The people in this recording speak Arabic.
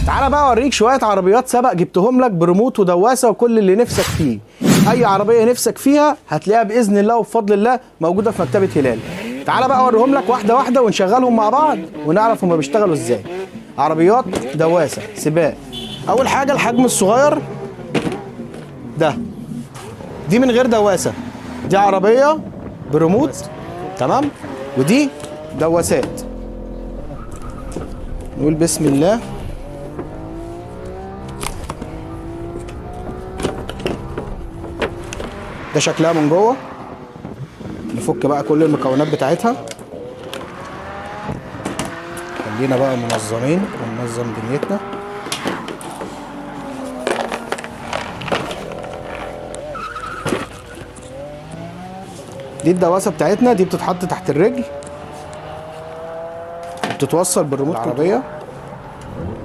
تعالى بقى اوريك شويه عربيات سبق جبتهم لك بريموت ودواسه وكل اللي نفسك فيه. اي عربيه نفسك فيها هتلاقيها باذن الله وبفضل الله موجوده في مكتبه هلال. تعالى بقى اوريهم لك واحده واحده ونشغلهم مع بعض ونعرف هما بيشتغلوا ازاي. عربيات دواسه سباق. اول حاجه الحجم الصغير ده، دي من غير دواسه، دي عربيه بريموت تمام، ودي دواسات. نقول بسم الله. ده شكلها من جوه. نفك بقى كل المكونات بتاعتها. خلينا بقى منظمين وننظم دنيتنا. دي الدواسه بتاعتنا، دي بتتحط تحت الرجل، بتتوصل بالريموت العربيه.